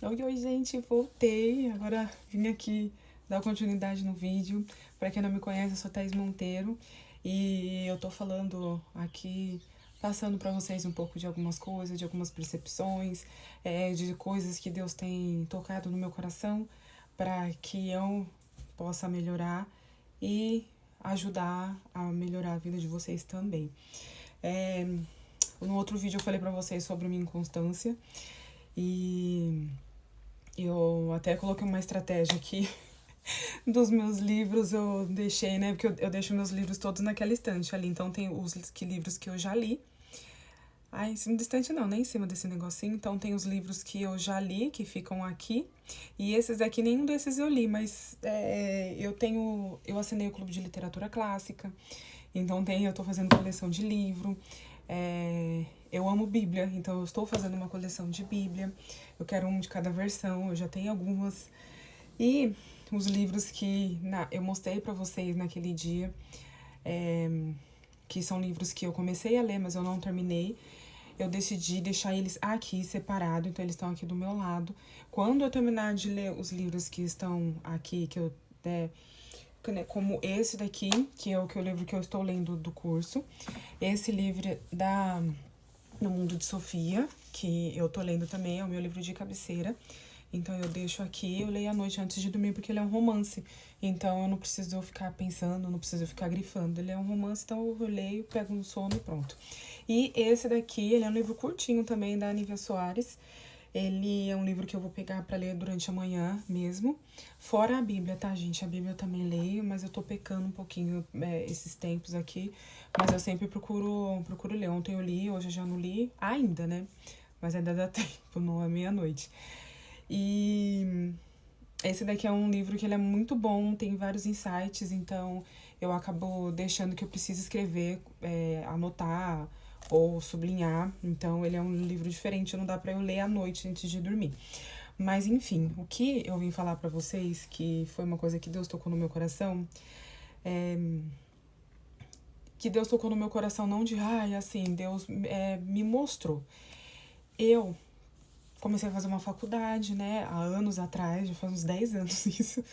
Oi, oi, gente, voltei. Agora vim aqui dar continuidade no vídeo. Pra quem não me conhece, eu sou Thaís Monteiro e eu tô falando aqui, passando pra vocês um pouco de algumas coisas, de algumas percepções, de coisas que Deus tem tocado no meu coração pra que eu possa melhorar e ajudar a melhorar a vida de vocês também. É, no outro vídeo eu falei pra vocês sobre a minha inconstância e eu até coloquei uma estratégia aqui dos meus livros, eu deixei, né? Porque eu deixo meus livros todos naquela estante ali. Então tem os livros que eu já li. Ah, em cima da estante não, nem em cima desse negocinho. Então tem os livros que eu já li, que ficam aqui. E esses daqui, nenhum desses eu li, mas eu assinei o Clube de Literatura Clássica. Então eu tô fazendo coleção de livro. Eu amo Bíblia, então eu estou fazendo uma coleção de Bíblia. Eu quero um de cada versão, eu já tenho algumas. E os livros que eu mostrei pra vocês naquele dia, é, que são livros que eu comecei a ler, mas eu não terminei. Eu decidi deixar eles aqui separados, então eles estão aqui do meu lado. Quando eu terminar de ler os livros que estão aqui, como esse daqui, que é o livro que eu estou lendo do curso, esse livro da No Mundo de Sofia, que eu tô lendo também, é o meu livro de cabeceira. Então eu deixo aqui, eu leio à noite antes de dormir, porque ele é um romance. Então eu não preciso ficar pensando, não preciso ficar grifando. Ele é um romance, então eu leio, pego no sono e pronto. E esse daqui, ele é um livro curtinho também, da Nívia Soares. Ele é um livro que eu vou pegar pra ler durante a manhã mesmo. Fora a Bíblia, tá, gente? A Bíblia eu também leio, mas eu tô pecando um pouquinho esses tempos aqui. Mas eu sempre procuro ler. Ontem eu li, hoje eu já não li ainda, né? Mas ainda dá tempo, não é meia-noite. E esse daqui é um livro que ele é muito bom, tem vários insights, então eu acabo deixando que eu preciso escrever, anotar ou sublinhar. Então ele é um livro diferente, não dá pra eu ler à noite antes de dormir. Mas enfim, o que eu vim falar pra vocês, que foi uma coisa que Deus tocou no meu coração, que Deus tocou no meu coração não de, assim, Deus me mostrou. Eu comecei a fazer uma faculdade, né, há anos atrás, já faz uns 10 anos isso.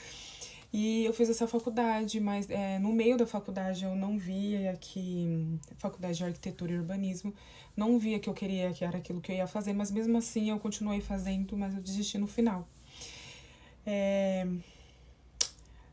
E eu fiz essa faculdade, mas no meio da faculdade eu não via que... Faculdade de Arquitetura e Urbanismo. Não via que eu queria, que era aquilo que eu ia fazer, mas mesmo assim eu continuei fazendo, mas eu desisti no final.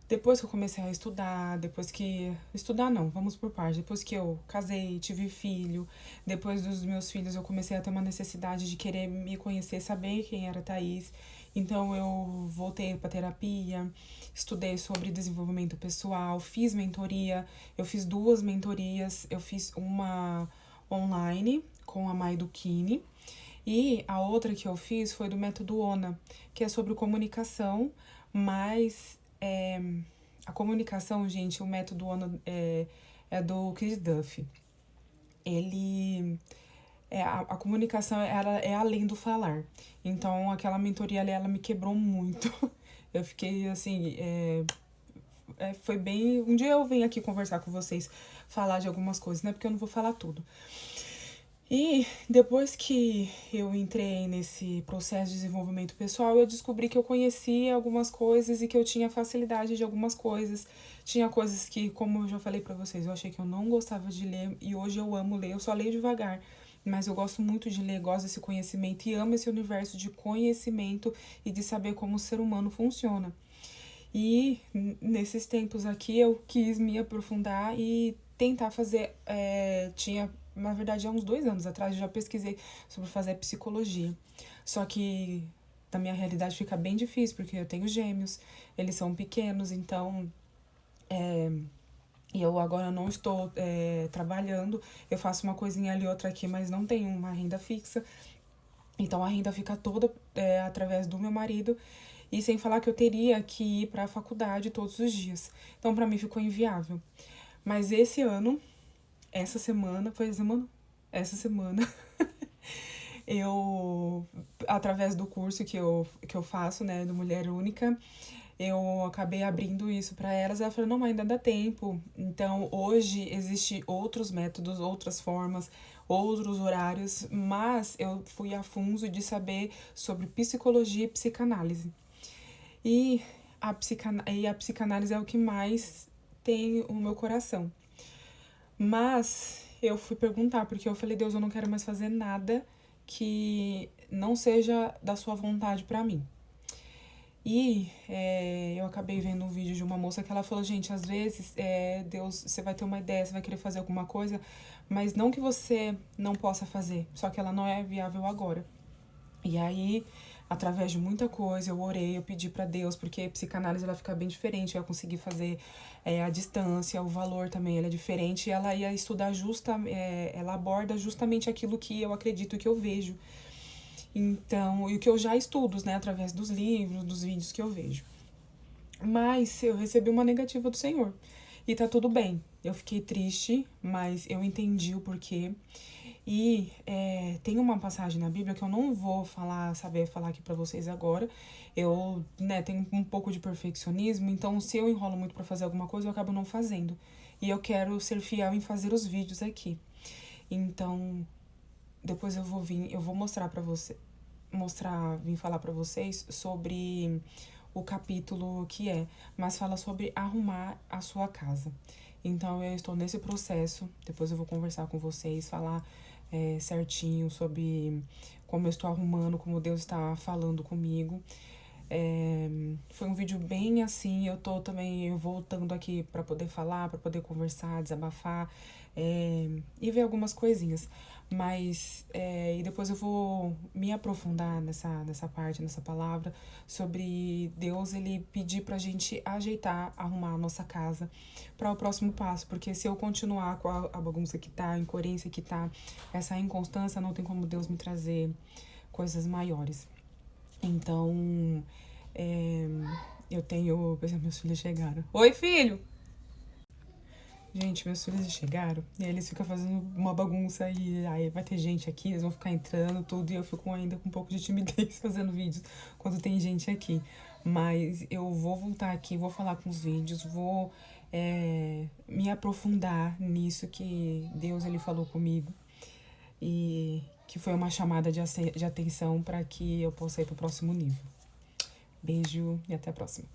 Depois que eu comecei a estudar, depois que... Estudar não, vamos por parte. Depois que eu casei, tive filho, depois dos meus filhos eu comecei a ter uma necessidade de querer me conhecer, saber quem era a Thaís. Então eu voltei pra terapia, estudei sobre desenvolvimento pessoal, fiz mentoria. Eu fiz 2 mentorias, eu fiz uma online com a Mai Duchini. E a outra que eu fiz foi do método ONA, que é sobre comunicação, mas a comunicação, gente, o método ONA é do Chris Duff. Ele... a comunicação, ela é além do falar. Então, aquela mentoria ali, ela me quebrou muito. Eu fiquei, assim... foi bem... Um dia eu venho aqui conversar com vocês, falar de algumas coisas, né? Porque eu não vou falar tudo. E depois que eu entrei nesse processo de desenvolvimento pessoal, eu descobri que eu conhecia algumas coisas e que eu tinha facilidade de algumas coisas. Tinha coisas que, como eu já falei pra vocês, eu achei que eu não gostava de ler e hoje eu amo ler. Eu só leio devagar, mas eu gosto muito de ler, gosto desse conhecimento e amo esse universo de conhecimento e de saber como o ser humano funciona. E nesses tempos aqui eu quis me aprofundar e tentar fazer. Tinha, na verdade, há uns 2 anos atrás eu já pesquisei sobre fazer psicologia. Só que na minha realidade fica bem difícil, porque eu tenho gêmeos, eles são pequenos, então. E eu agora não estou trabalhando, eu faço uma coisinha ali, outra aqui, mas não tenho uma renda fixa. Então a renda fica toda através do meu marido. E sem falar que eu teria que ir para a faculdade todos os dias. Então para mim ficou inviável. Mas esse ano, essa semana, foi a semana? Essa semana, eu, através do curso que eu faço, né, do Mulher Única, eu acabei abrindo isso para elas. Ela falou, não, mas ainda dá tempo. Então, hoje, existe outros métodos, outras formas, outros horários, mas eu fui a fundo de saber sobre psicologia e psicanálise. E a psicanálise é o que mais tem o meu coração. Mas eu fui perguntar, porque eu falei, Deus, eu não quero mais fazer nada que não seja da sua vontade para mim. E eu acabei vendo um vídeo de uma moça que ela falou, gente, às vezes Deus, você vai ter uma ideia, você vai querer fazer alguma coisa, mas não que você não possa fazer, só que ela não é viável agora. E aí, através de muita coisa, eu orei, eu pedi pra Deus, porque a psicanálise ela fica bem diferente, eu ia conseguir fazer a distância, o valor também ele é diferente, e ela ia estudar ela aborda justamente aquilo que eu acredito, que eu vejo. Então, e o que eu já estudo, né, através dos livros, dos vídeos que eu vejo. Mas eu recebi uma negativa do Senhor. E tá tudo bem. Eu fiquei triste, mas eu entendi o porquê. E tem uma passagem na Bíblia que eu não vou saber falar aqui pra vocês agora. Eu, tenho um pouco de perfeccionismo, então se eu enrolo muito pra fazer alguma coisa, eu acabo não fazendo. E eu quero ser fiel em fazer os vídeos aqui. Então, depois eu vou mostrar pra você, vim falar pra vocês sobre o capítulo que mas fala sobre arrumar a sua casa. Então eu estou nesse processo, depois eu vou conversar com vocês, falar certinho sobre como eu estou arrumando, como Deus está falando comigo. Foi um vídeo bem assim, eu tô também voltando aqui para poder falar, para poder conversar, desabafar e ver algumas coisinhas. Mas, e depois eu vou me aprofundar nessa parte, nessa palavra, sobre Deus, ele pedir pra gente ajeitar, arrumar a nossa casa para o próximo passo. Porque se eu continuar com a bagunça que tá, a incoerência que tá, essa inconstância, não tem como Deus me trazer coisas maiores. Então, eu tenho. Por exemplo, meus filhos chegaram. Oi, filho! Gente, meus filhos chegaram e eles ficam fazendo uma bagunça e aí vai ter gente aqui, eles vão ficar entrando tudo e eu fico ainda com um pouco de timidez fazendo vídeos quando tem gente aqui. Mas eu vou voltar aqui, vou falar com os vídeos, vou me aprofundar nisso que Deus ele falou comigo e que foi uma chamada de atenção para que eu possa ir para o próximo nível. Beijo e até a próxima.